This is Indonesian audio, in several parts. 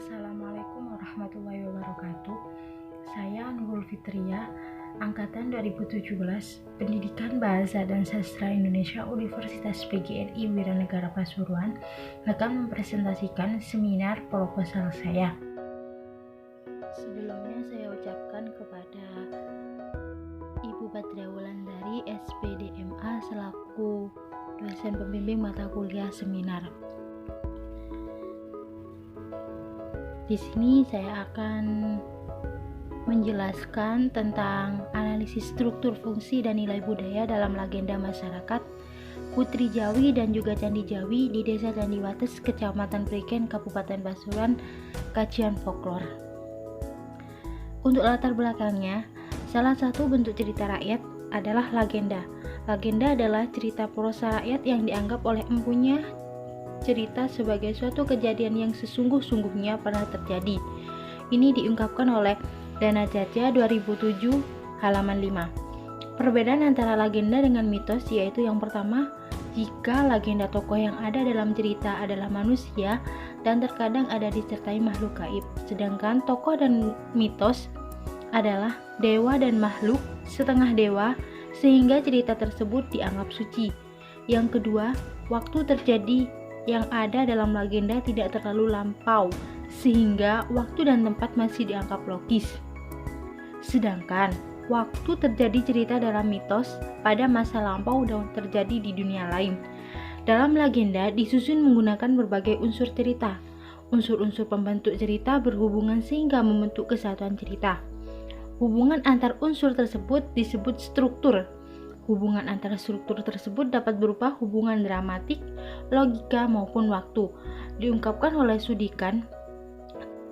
Assalamualaikum warahmatullahi wabarakatuh. Saya Nurul Fitria, Angkatan 2017, Pendidikan Bahasa dan Sastra Indonesia Universitas PGRI Wiranegara Pasuruan, akan mempresentasikan seminar proposal saya. Sebelumnya saya ucapkan kepada Ibu Badria Wulandari, SPDMA, selaku dosen pembimbing mata kuliah seminar. Di sini saya akan menjelaskan tentang analisis struktur fungsi dan nilai budaya dalam legenda masyarakat Putri Jawi dan juga Candi Jawi di Desa Candiwates, Kecamatan Priken, Kabupaten Pasuruan, kajian folklor. Untuk latar belakangnya, salah satu bentuk cerita rakyat adalah legenda. Legenda adalah cerita prosa rakyat yang dianggap oleh empunya cerita sebagai suatu kejadian yang sesungguh-sungguhnya pernah terjadi. Ini diungkapkan oleh Dana Jaja 2007 halaman 5. Perbedaan antara legenda dengan mitos yaitu yang pertama, jika legenda tokoh yang ada dalam cerita adalah manusia dan terkadang ada disertai makhluk gaib, sedangkan tokoh dan mitos adalah dewa dan makhluk setengah dewa sehingga cerita tersebut dianggap suci. Yang kedua, waktu terjadi yang ada dalam legenda tidak terlalu lampau sehingga waktu dan tempat masih dianggap logis. Sedangkan waktu terjadi cerita dalam mitos pada masa lampau dan terjadi di dunia lain. Dalam legenda disusun menggunakan berbagai unsur cerita. Unsur-unsur pembentuk cerita berhubungan sehingga membentuk kesatuan cerita. Hubungan antar unsur tersebut disebut struktur. Hubungan antara struktur tersebut dapat berupa hubungan dramatik, logika maupun waktu. Diungkapkan oleh Sudikan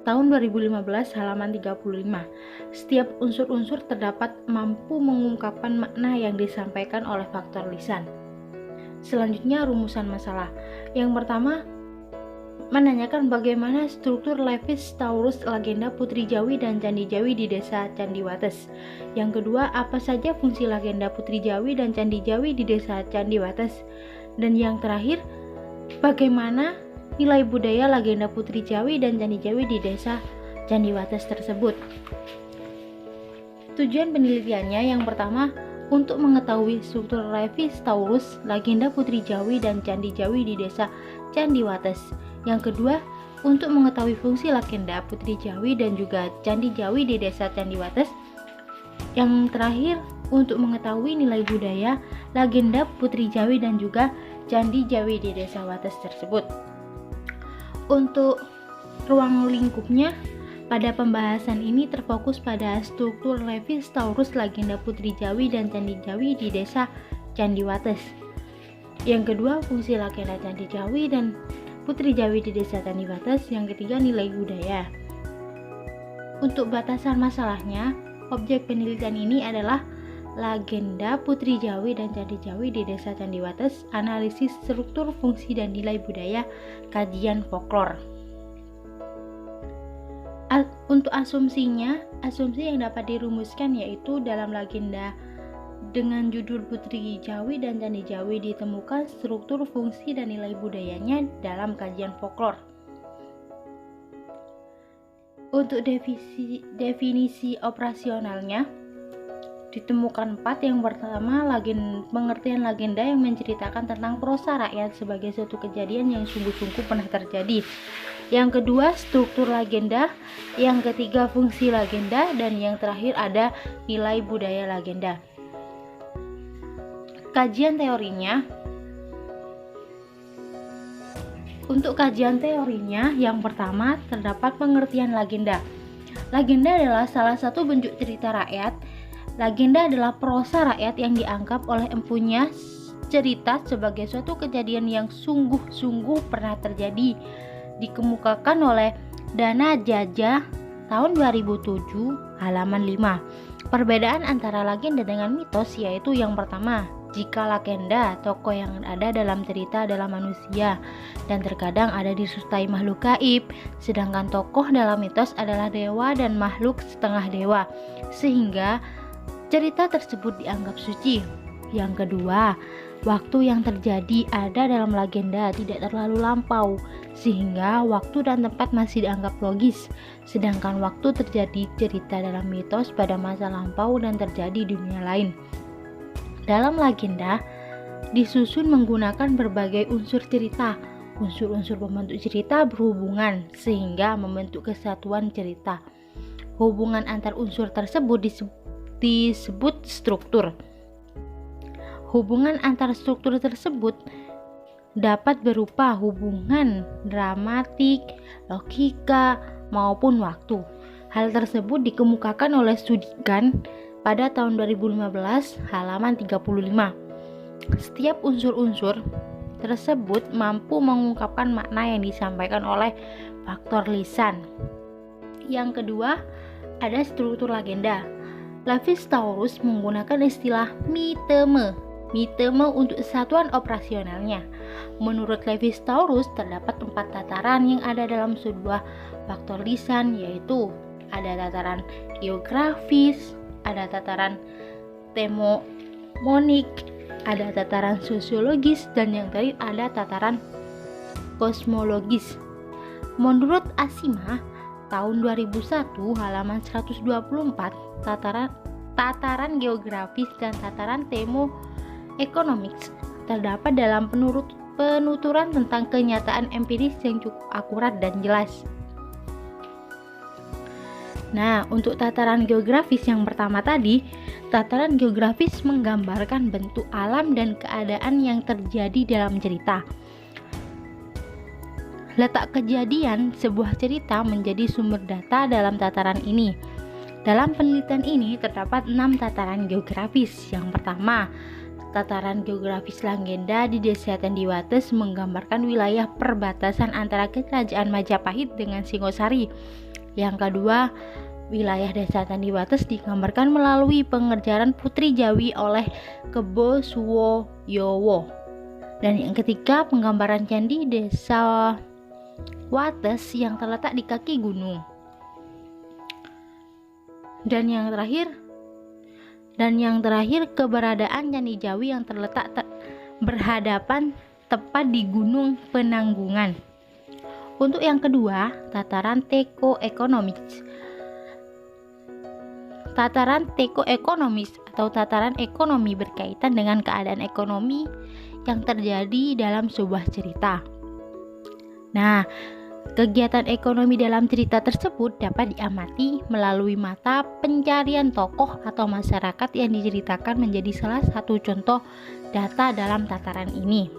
tahun 2015 halaman 35. Setiap unsur-unsur terdapat mampu mengungkapkan makna yang disampaikan oleh faktor lisan. Selanjutnya rumusan masalah. Yang pertama, menanyakan bagaimana struktur Levis Taurus legenda Putri Jawi dan Candi Jawi di Desa Candiwates. Yang kedua, apa saja fungsi legenda Putri Jawi dan Candi Jawi di Desa Candiwates. Dan yang terakhir, bagaimana nilai budaya legenda Putri Jawi dan Candi Jawi di Desa Candiwates tersebut. Tujuan penelitiannya yang pertama, untuk mengetahui struktur Levis Taurus legenda Putri Jawi dan Candi Jawi di Desa Candiwates. Yang kedua, untuk mengetahui fungsi legenda Putri Jawi dan juga Candi Jawi di Desa Candiwates. Yang terakhir, untuk mengetahui nilai budaya legenda Putri Jawi dan juga Candi Jawi di Desa Wates tersebut. Untuk ruang lingkupnya, pada pembahasan ini terfokus pada struktur Levis Taurus legenda Putri Jawi dan Candi Jawi di Desa Candiwates. Yang kedua, fungsi legenda Candi Jawi dan Putri Jawi di Desa Candiwates. Yang ketiga, nilai budaya. Untuk batasan masalahnya, objek penelitian ini adalah legenda Putri Jawi dan Candi Jawi di Desa Candiwates, analisis struktur fungsi dan nilai budaya, kajian folklor. Untuk asumsinya, asumsi yang dapat dirumuskan yaitu dalam legenda dengan judul Putri Jawi dan Candi Jawi ditemukan struktur fungsi dan nilai budayanya dalam kajian folklor. Untuk definisi operasionalnya ditemukan 4. Yang pertama, pengertian legenda yang menceritakan tentang prosa rakyat sebagai suatu kejadian yang sungguh-sungguh pernah terjadi. Yang kedua, struktur legenda. Yang ketiga, fungsi legenda. Dan yang terakhir ada nilai budaya legenda. Kajian teorinya. Untuk kajian teorinya, yang pertama terdapat pengertian legenda. Legenda adalah salah satu bentuk cerita rakyat. Legenda adalah prosa rakyat yang dianggap oleh empunya cerita sebagai suatu kejadian yang sungguh-sungguh pernah terjadi. Dikemukakan oleh Dana Jaja tahun 2007 halaman 5. Perbedaan antara legenda dengan mitos yaitu yang pertama, jika legenda, tokoh yang ada dalam cerita adalah manusia dan terkadang ada disertai makhluk gaib, sedangkan tokoh dalam mitos adalah dewa dan makhluk setengah dewa, sehingga cerita tersebut dianggap suci. Yang kedua, Waktu yang terjadi ada dalam legenda tidak terlalu lampau, sehingga waktu dan tempat masih dianggap logis, sedangkan waktu terjadi cerita dalam mitos pada masa lampau dan terjadi di dunia lain. Dalam legenda, disusun menggunakan berbagai unsur cerita. Unsur-unsur pembentuk cerita berhubungan, sehingga membentuk kesatuan cerita. Hubungan antar unsur tersebut disebut struktur. Hubungan antar struktur tersebut dapat berupa hubungan dramatik, logika, maupun waktu. Hal tersebut dikemukakan oleh Sudikan pada tahun 2015 halaman 35. Setiap unsur-unsur tersebut mampu mengungkapkan makna yang disampaikan oleh faktor lisan. Yang kedua, ada struktur legenda. Levi-Strauss menggunakan istilah miteme untuk satuan operasionalnya. Menurut Levi-Strauss, terdapat 4 tataran yang ada dalam sebuah faktor lisan, yaitu ada tataran geografis, ada tataran temonik, ada tataran sosiologis, dan yang terakhir ada tataran kosmologis. Menurut Asima, tahun 2001 halaman 124, tataran geografis dan tataran ekonomics terdapat dalam penuturan tentang kenyataan empiris yang cukup akurat dan jelas. Nah, untuk tataran geografis yang pertama tadi, tataran geografis menggambarkan bentuk alam dan keadaan yang terjadi dalam cerita. Letak kejadian sebuah cerita menjadi sumber data dalam tataran ini. Dalam penelitian ini terdapat 6 tataran geografis. Yang pertama, tataran geografis legenda di Desa Tendiwates menggambarkan wilayah perbatasan antara Kerajaan Majapahit dengan Singosari. Yang kedua, wilayah Desa Tendiwates digambarkan melalui pengejaran Putri Jawi oleh Kebo Suwoyowo. Dan yang ketiga, penggambaran candi Desa Wates yang terletak di kaki gunung. Dan yang terakhir keberadaan Candi Jawi yang terletak berhadapan tepat di Gunung Penanggungan. Untuk yang kedua, tataran tekoekonomis. Tataran tekoekonomis atau tataran ekonomi berkaitan dengan keadaan ekonomi yang terjadi dalam sebuah cerita. Nah, kegiatan ekonomi dalam cerita tersebut dapat diamati melalui mata pencarian tokoh atau masyarakat yang diceritakan menjadi salah satu contoh data dalam tataran ini.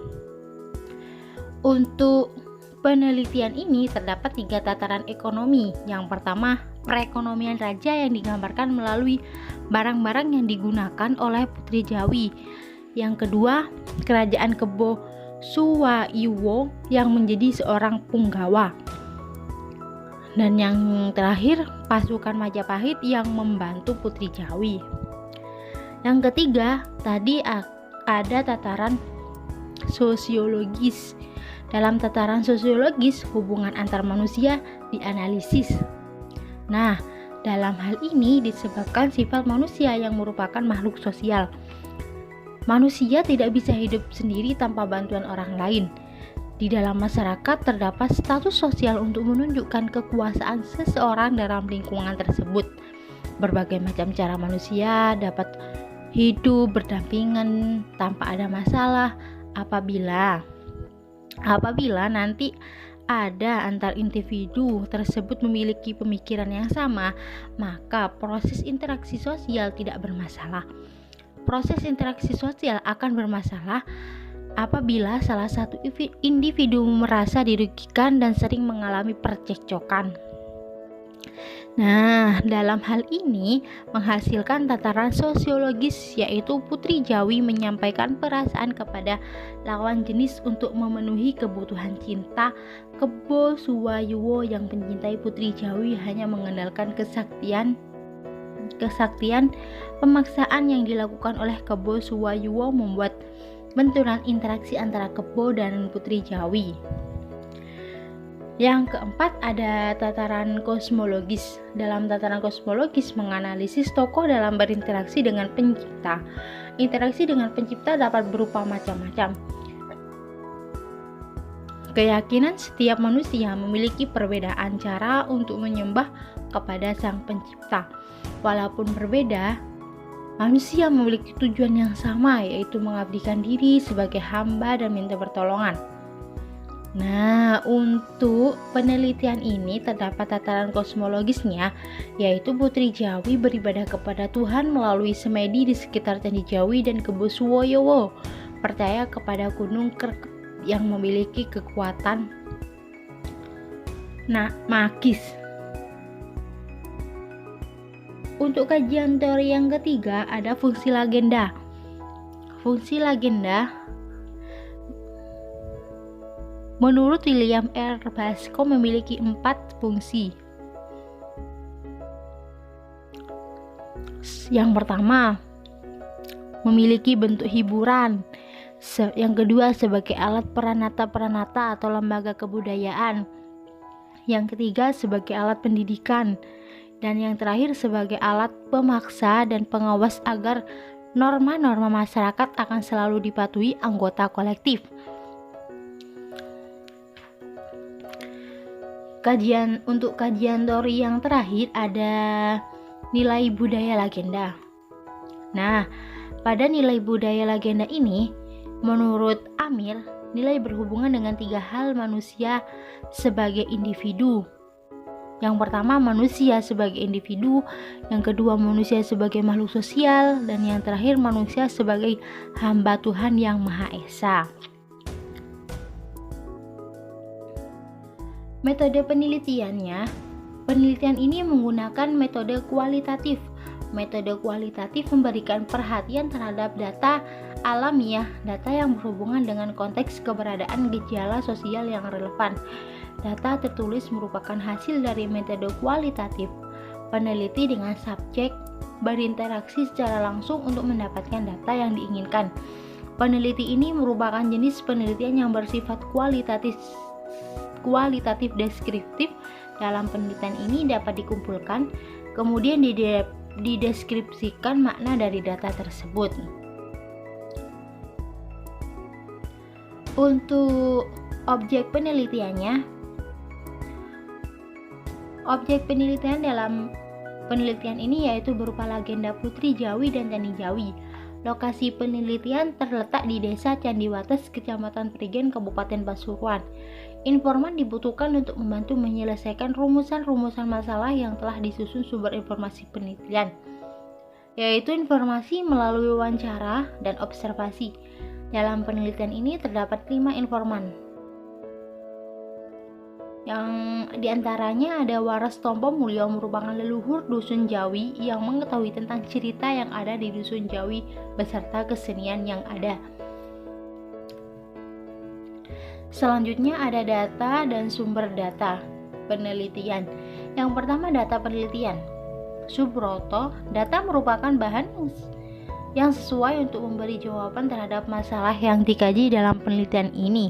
Untuk penelitian ini terdapat 3 tataran ekonomi. Yang pertama, perekonomian raja yang digambarkan melalui barang-barang yang digunakan oleh Putri Jawi. Yang kedua, kerajaan Kebo Suwoyowo yang menjadi seorang punggawa. Dan yang terakhir, pasukan Majapahit yang membantu Putri Jawi. Yang ketiga, tadi ada tataran sosiologis. Dalam tataran sosiologis, hubungan antar manusia dianalisis. Nah, dalam hal ini disebabkan sifat manusia yang merupakan makhluk sosial. Manusia tidak bisa hidup sendiri tanpa bantuan orang lain. Di dalam masyarakat terdapat status sosial untuk menunjukkan kekuasaan seseorang dalam lingkungan tersebut. Berbagai macam cara manusia dapat hidup berdampingan tanpa ada masalah apabila nanti ada antar individu tersebut memiliki pemikiran yang sama, maka proses interaksi sosial tidak bermasalah. Proses interaksi sosial akan bermasalah apabila salah satu individu merasa dirugikan dan sering mengalami percekcokan. Nah, dalam hal ini menghasilkan tataran sosiologis, yaitu Putri Jawi menyampaikan perasaan kepada lawan jenis untuk memenuhi kebutuhan cinta. Kebo Suwoyowo yang mencintai Putri Jawi hanya mengandalkan kesaktian pemaksaan yang dilakukan oleh Kebo Suwoyowo membuat benturan interaksi antara Kebo dan Putri Jawi. Yang keempat ada tataran kosmologis. Dalam tataran kosmologis menganalisis tokoh dalam berinteraksi dengan pencipta. Interaksi dengan pencipta dapat berupa macam-macam. Keyakinan setiap manusia memiliki perbedaan cara untuk menyembah kepada sang pencipta. Walaupun berbeda, manusia memiliki tujuan yang sama, yaitu mengabdikan diri sebagai hamba dan minta pertolongan. Nah, untuk penelitian ini terdapat tataran kosmologisnya, yaitu Putri Jawi beribadah kepada Tuhan melalui semedi di sekitar Candi Jawi dan Kebo Suwoyowo, percaya kepada gunung yang memiliki kekuatan magis. Untuk kajian teori yang ketiga ada fungsi legenda. Fungsi legenda menurut William R. Bascom memiliki 4 fungsi. Yang pertama, memiliki bentuk hiburan. Yang kedua, sebagai alat peranata-peranata atau lembaga kebudayaan. Yang ketiga, sebagai alat pendidikan. Dan yang terakhir, sebagai alat pemaksa dan pengawas agar norma-norma masyarakat akan selalu dipatuhi anggota kolektif. Untuk kajian teori yang terakhir ada nilai budaya legenda. Nah, pada nilai budaya legenda ini, menurut Amir, nilai berhubungan dengan 3 hal manusia sebagai individu. Yang pertama, manusia sebagai individu. Yang kedua, manusia sebagai makhluk sosial. Dan yang terakhir, manusia sebagai hamba Tuhan yang Maha Esa. Metode penelitiannya, penelitian ini menggunakan metode kualitatif. Metode kualitatif memberikan perhatian terhadap data alamiah, data yang berhubungan dengan konteks keberadaan gejala sosial yang relevan. Data tertulis merupakan hasil dari metode kualitatif. Peneliti dengan subjek berinteraksi secara langsung untuk mendapatkan data yang diinginkan. Peneliti ini merupakan jenis penelitian yang bersifat kualitatif deskriptif. Dalam penelitian ini dapat dikumpulkan, kemudian dideskripsikan makna dari data tersebut. Untuk objek penelitiannya, objek penelitian dalam penelitian ini yaitu berupa legenda Putri Jawi dan Candi Jawi. Lokasi penelitian terletak di Desa Candiwates, Kecamatan Prigen, Kabupaten Pasuruan. Informan dibutuhkan untuk membantu menyelesaikan rumusan-rumusan masalah yang telah disusun sumber informasi penelitian, yaitu informasi melalui wawancara dan observasi. Dalam penelitian ini terdapat 5 informan, yang diantaranya ada Waras Tompo Mulyo, merupakan leluhur Dusun Jawi yang mengetahui tentang cerita yang ada di Dusun Jawi beserta kesenian yang ada. Selanjutnya ada data dan sumber data penelitian. Yang pertama, data penelitian. Subroto, data merupakan bahan yang sesuai untuk memberi jawaban terhadap masalah yang dikaji dalam penelitian ini.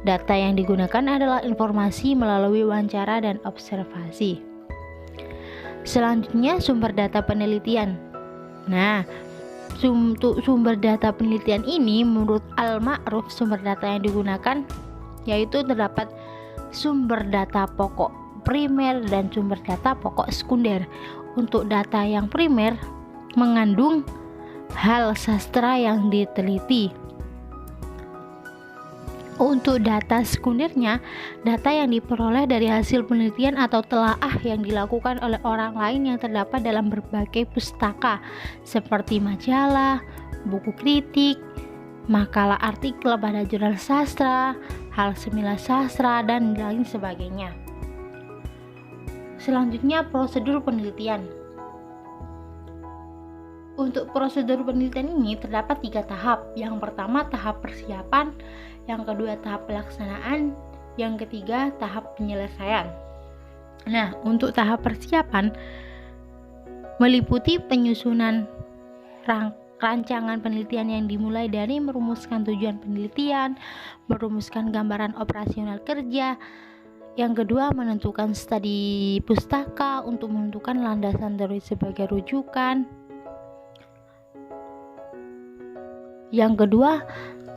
Data yang digunakan adalah informasi melalui wawancara dan observasi. Selanjutnya, sumber data penelitian. Nah, untuk sumber data penelitian ini menurut Al-Ma'ruf, sumber data yang digunakan yaitu terdapat sumber data pokok primer dan sumber data pokok sekunder. Untuk data yang primer mengandung hal sastra yang diteliti. Untuk data sekundernya, data yang diperoleh dari hasil penelitian atau telaah yang dilakukan oleh orang lain yang terdapat dalam berbagai pustaka seperti majalah, buku kritik, makalah artikel pada jurnal sastra, hal seminar sastra, dan lain sebagainya. Selanjutnya, prosedur penelitian. Untuk prosedur penelitian ini terdapat 3 tahap. Yang pertama, tahap persiapan. Yang kedua, tahap pelaksanaan. Yang ketiga, tahap penyelesaian. Nah, untuk tahap persiapan meliputi penyusunan rancangan penelitian yang dimulai dari merumuskan tujuan penelitian, merumuskan gambaran operasional kerja Yang kedua, menentukan studi pustaka untuk menentukan landasan dari sebagai rujukan. Yang kedua,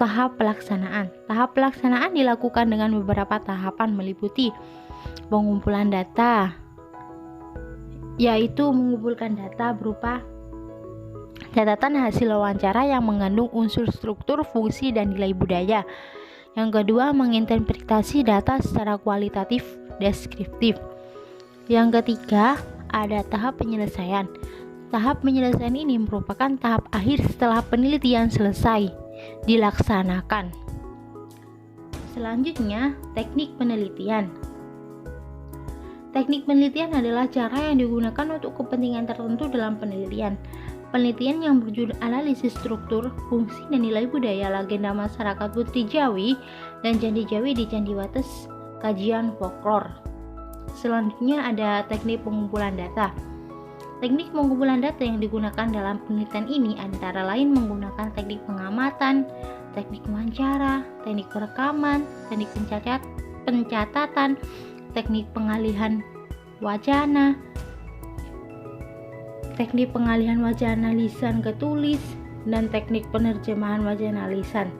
tahap pelaksanaan. Tahap pelaksanaan dilakukan dengan beberapa tahapan meliputi pengumpulan data, yaitu mengumpulkan data berupa catatan hasil wawancara yang mengandung unsur struktur, fungsi, dan nilai budaya. Yang kedua, menginterpretasi data secara kualitatif deskriptif. Yang ketiga, ada tahap penyelesaian. Tahap penyelesaian ini merupakan tahap akhir setelah penelitian selesai dilaksanakan. Selanjutnya, teknik penelitian. Teknik penelitian adalah cara yang digunakan untuk kepentingan tertentu dalam penelitian. Penelitian yang berjudul analisis struktur, fungsi, dan nilai budaya legenda masyarakat Putri Jawi dan Candi Jawi di Candi Wates, kajian folklor. Selanjutnya ada teknik pengumpulan data. Teknik pengumpulan data yang digunakan dalam penelitian ini antara lain menggunakan teknik pengamatan, teknik wawancara, teknik perekaman, teknik pencatatan, teknik pengalihan wacana, teknik pengalihan wacana lisan ke tulis, dan teknik penerjemahan wacana lisan.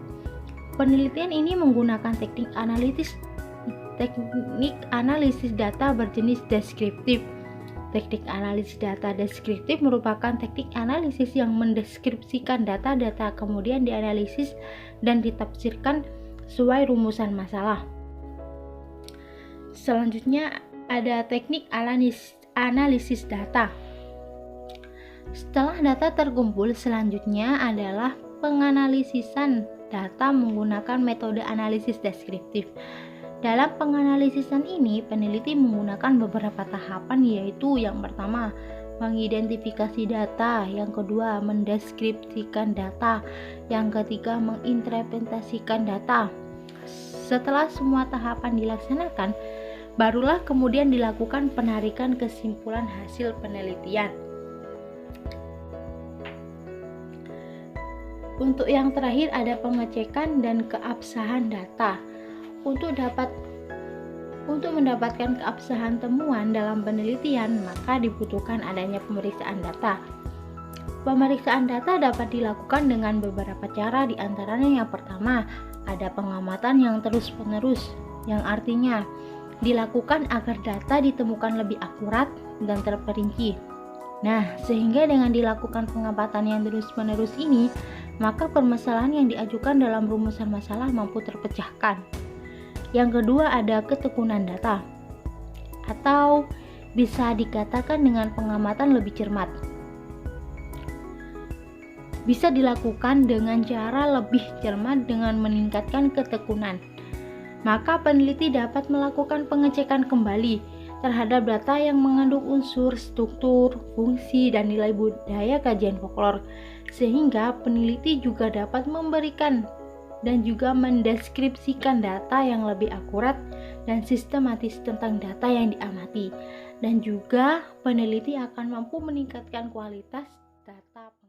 Penelitian ini menggunakan teknik analisis data berjenis deskriptif. Teknik analisis data deskriptif merupakan teknik analisis yang mendeskripsikan data-data kemudian dianalisis dan ditafsirkan sesuai rumusan masalah. Selanjutnya ada teknik analisis data. Setelah data terkumpul, selanjutnya adalah penganalisisan data menggunakan metode analisis deskriptif. Dalam penganalisisan ini, peneliti menggunakan beberapa tahapan, yaitu yang pertama, mengidentifikasi data, yang kedua, mendeskripsikan data, yang ketiga, menginterpretasikan data. Setelah semua tahapan dilaksanakan, barulah kemudian dilakukan penarikan kesimpulan hasil penelitian. Untuk yang terakhir ada pengecekan dan keabsahan data. Untuk mendapatkan keabsahan temuan dalam penelitian, maka dibutuhkan adanya pemeriksaan data. Pemeriksaan data dapat dilakukan dengan beberapa cara, di antaranya yang pertama, ada pengamatan yang terus-menerus, yang artinya dilakukan agar data ditemukan lebih akurat dan terperinci. Nah, sehingga dengan dilakukan pengamatan yang terus-menerus ini, maka permasalahan yang diajukan dalam rumusan masalah mampu terpecahkan. Yang kedua ada ketekunan data, atau bisa dikatakan dengan pengamatan lebih cermat. Bisa dilakukan dengan cara lebih cermat dengan meningkatkan ketekunan. Maka peneliti dapat melakukan pengecekan kembali terhadap data yang mengandung unsur struktur, fungsi, dan nilai budaya kajian folklor, sehingga peneliti juga dapat memberikan dan juga mendeskripsikan data yang lebih akurat dan sistematis tentang data yang diamati, dan juga peneliti akan mampu meningkatkan kualitas data.